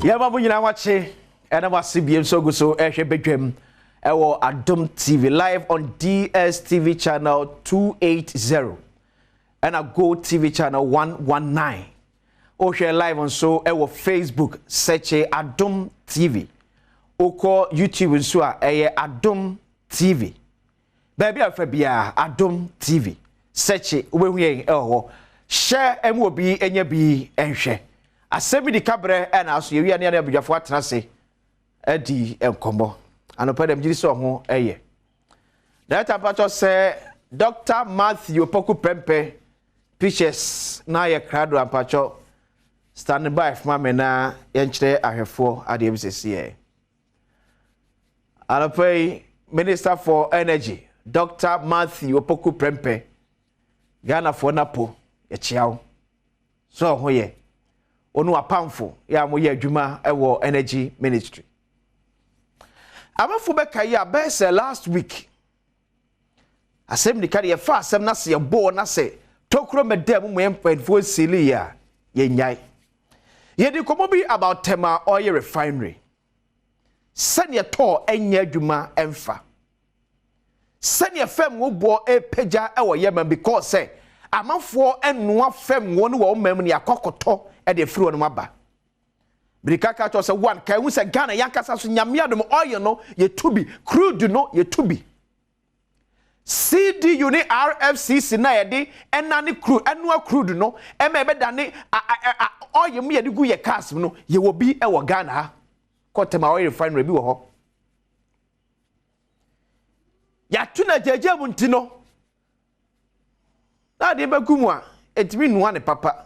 Yeah, Babu, you know what? And I was CBM so good so Bedwam. Our Adom TV live on DSTV channel 280 and a Go TV channel 119. Or share live on so our Facebook search Adom TV. Or call YouTube and so Adom TV. Baby Afabia Adom TV. Search it we share and will be any be and share. Asem di kabre and as you near the Abujafo atrase edi enkomo anopa dem giri so ho eye that apacho say Dr. Matthew Poku Prempe pictures na ye krado apacho stand by for me na ye nkyere ahwefo ade ebisese anopa Minister for Energy Dr. Matthew Poku Prempe Ghana for napo ye chiao so ho ye onu apamfo ya mo ye adwuma ewo energy ministry amafo be kai abese last week asem ni kare ye fa asem na se ye bo na se tokro medam mo empafo sili ya ye nyai ye di komo bi about Tema oil refinery sane to enya adwuma emfa sane fam wo bo epeja ewo ye man because say amafo enua fam wo no wo mam ni akokoto e de free no maba brikaka to say one kai hu say Ghana yankasa so nyame adom oil no ye tubi crude no ye tubi CD unit RFCC na ye de enane crude enua crude no e me be dane oil mu ye de gu ye cars no ye wo bi e wo Ghana ha Tema oil refinery bi wo ho ya tuna jeje mu ntino na de be gumu a etimi nuwa ne papa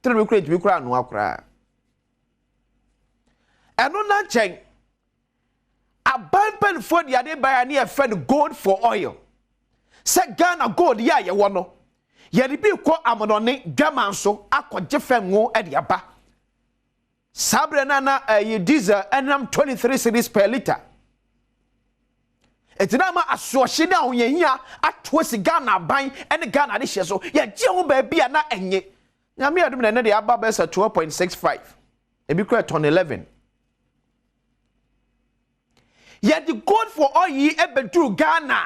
tiri kura etimi kura nuwa kura eno na chen abampen for the ade buy na e gold for oil se Ghana gold ya ye wo no ye de bi ko amonone dwaman so akogye fam wo e de aba sabre na ye diesel enam 23 cedis per liter etina ma asohye na ohia atosi Ghana ban ene Ghana de hye so ye gye ho ba bia na enye nyame adum na ne de aba besa 12.65 ebi kura ton 11 ye the gold for oil e bedru Ghana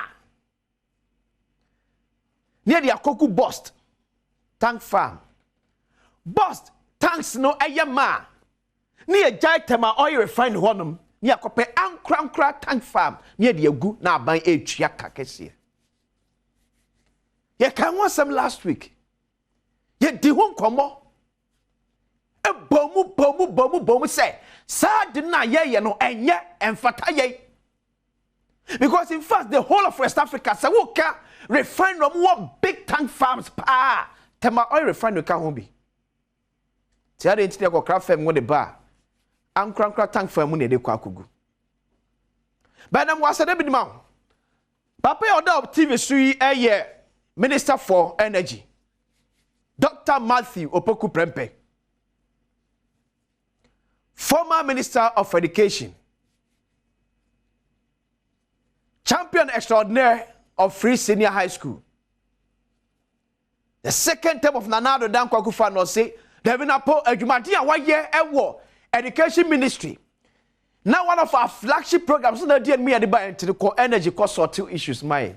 near the akoku bust tank farm bust tanks no eyema near Tema oil refinery honum ni akope ankra tank farm near the agu na aban etua kakese ye kan wasam last week ye di ho nkomo e bomu say sad na ye no enye emfata ye because in fact the whole of West Africa say wo ka refinery one big tank farms pa Tema oil refinery ka ho bi ti ade ntide ko craft farm wo de ba ankra tank farm ne de kwa kugu Badwam was a debit man Papa Adom TV sui Minister for Energy Dr. Matthew Opoku Prempe former Minister of Education champion extraordinaire of Free Senior High School the second term of Nanado Dankwa no say Devinapo Ejumadi a waye ewo Education Ministry. Now one of our flagship programs na dey me adeba into the energy cost sorting issues my.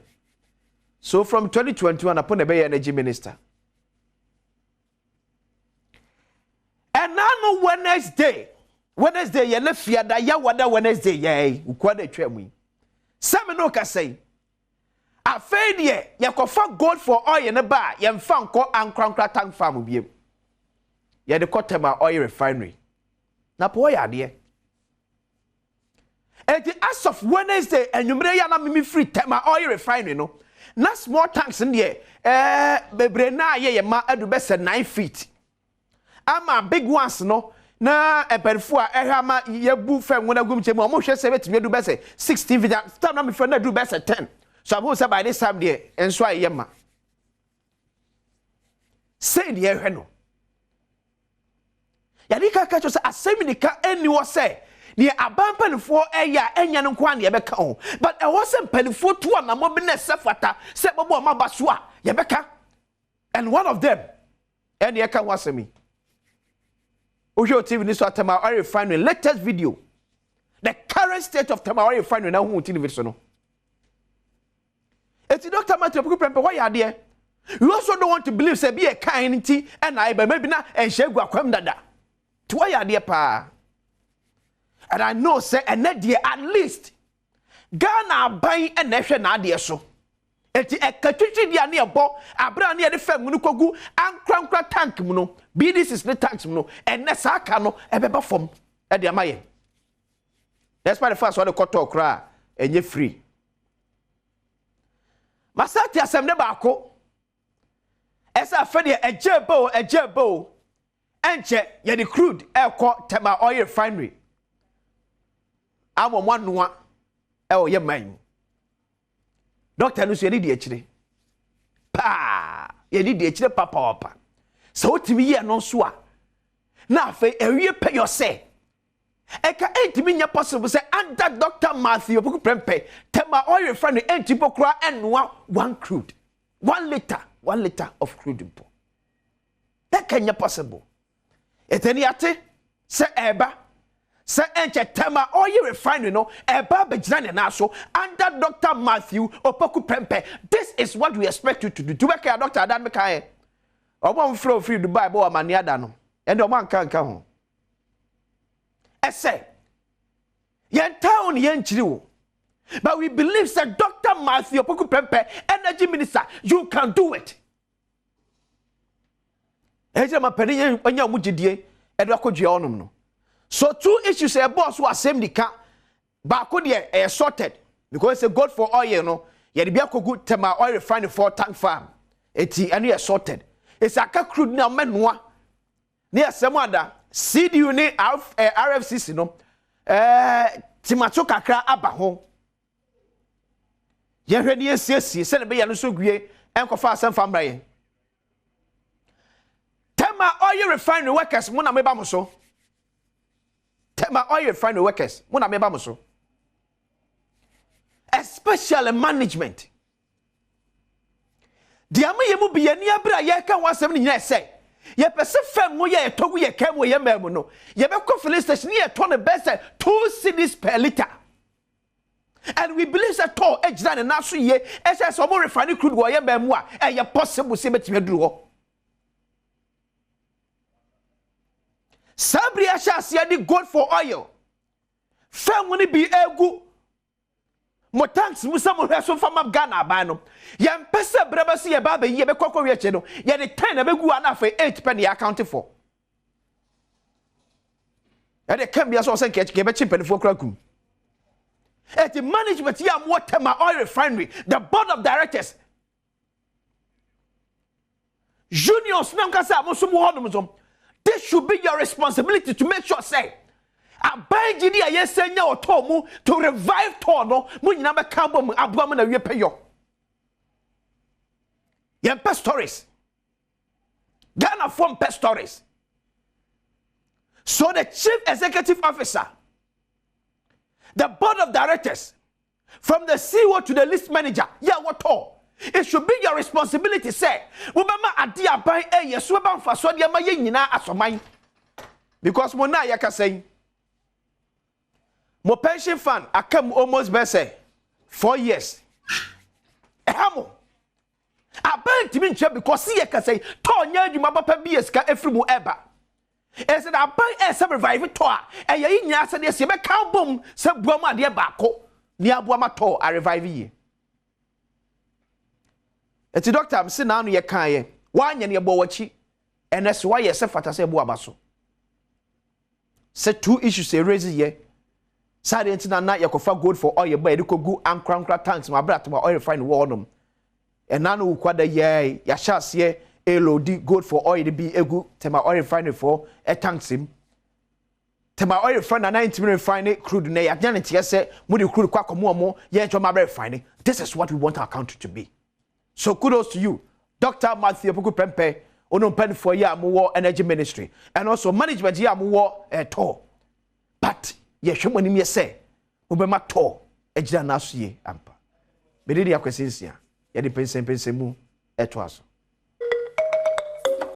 So from 2021 upon the Bay Energy Minister. And now no Wednesday ye na fiada ya wada Wednesday ye ukwa de twam. Some no ka say afei de ye kofa gold for oil na ba ye mfa nko ankrankra tank farm biem. Ye de Tema oil refinery. Na po ya de as of Wednesday enwumre ya na mimi free Tema oil refinery no na small tanks in there bebre na ye ma adu be 9 feet ama big ones no na eperfu a ehama ye bu fam wona gum chemu mo hwe se betimi adu be 16 feet time na me fe na adu be 10 so abo say by this time there enso aye ma say the ehwe no ya di ka cho say asemi ni ka eni wo say ni abampanfo eya enya no kwa na ye beka ho but e was empanfo to na mo be na sefata se bobo ma baso a ye beka and one of them and ye ka wasemi Osho TV ni so Tema Oil Refinery latest video. The current state of Tema Oil Refinery na hu TV so no. Eti Dr. Matthew Prempe why you there? You also don't want to believe say be a kind tea and I maybe na enhegu akwam dada. To why you there pa? And I know say and there at least Ghana buy and nation na there so. Eti ekatwitwi dia na ebo abra na de fam nu kogu ankrankra tank mu no this is the tanks mu no enne saka no ebeba fom e de amaye. That's why the first one the cut kra enye free. Masati Asem de baako esa afede ejebo enche ye the crude ekọ Tema Oil Refinery amo manoa e o ye man doctor no so ye di akire pa ye di akire papa so otimi ye no so a na afa ewie pay your say eka entimi nya possible say under Dr. Matthew Prempe Tema Oil Refinery entipo kra enwa 1 crude 1 liter of crude impo that can possible eteni ate say eba say enche Tema Oil Refinery no eba bejina na so under Dr. Matthew Prempe. This is what we expect you to do to work Dr. Adom kai obo flow free Dubai bo amani ada no and o man kan ho say yen town yen chiri. But we believe that Dr. Matthew Prempe, energy minister, you can do it. So 2 issues a boss who Asem the car back sorted because it's a God for oil, you know. You be good Tema Oil Refinery for tank farm. It's any sorted. It's a crude now menwa near some other CDU ne RFCC no Timacho kakra abaho. Ye hwede yesiesie se ne be ya no so gwie enkofa Asem famra. Tema Oil Refinery workers mo na meba mo so. Tema Oil Refinery workers mo na meba mo so. Especially management. Diama ye mu bi ye ni abra ye kan wasem ni nyina say. Ye pese fam mo ye togu ye kam wo ye mem no. Ye be ko filling station ye to ne best 2 cedis per liter. And we believe that all ejina na so ye ese so mo refinery crude wo ye mem a e ye possible se betime duru ho. Sabri ashasia di gold for oil. Fam woni bi egu mo tanks musa mo hweso fam ab Ghana ban no. Ye mpese braba so ye ba ba ye be kokko wi eche no. Ye de 10 na begu ana fa 8 pen ye account for. Ye de kam bia so se ke be chimpenfo krakum. At the management here am Tema Oil Refinery, the board of directors. Juniors this should be your responsibility to make sure say Abangidi ayesenya otomu to revive tono mu nyina be kambo mu aboam na wie peyo. Yempe stories. Ghana form pest stories. So the chief executive officer, the board of directors, from the CEO to the list manager, yeah, what all? It should be your responsibility, say, Ubama adia by a yesuban for Sodia Mayina asomai. Because Mona Yaka say, Mo pension fund, I come almost best 4 years. Hamo. I beg to be because see, I can say, Tonya, you mabapa be a scar every mo ever. And said, I buy a revival tour, and ye in yasa de sebe cow boom, sub Broma dear Bako, near Buama tour, I revive ye. It's a doctor, I'm sitting down your kaye, one and your bowachi, and that's why you say Fatase Buabaso. Said 2 issues a raise ye. Side into night, you could for good for all your bed, you could go and crankra tanks, my brother, my oil find warnum. And none who quite a ye, Yashas ye. LOD good for oil to be a good Tema Oil Refinery for a tanks him. Tema Oil Refinery 90 refinery crude nay at Janity say, would you crude quack more, yet to my refinery. This is what we want our country to be. So kudos to you, Dr. Matthew Prempe, Ono Pen for Yamu Energy Ministry, and also management Yamu at all. But ye should when me say, Ubema to Ejanasu ampa. Bedidia Quesinsia, Yadi Pensemu, etwas.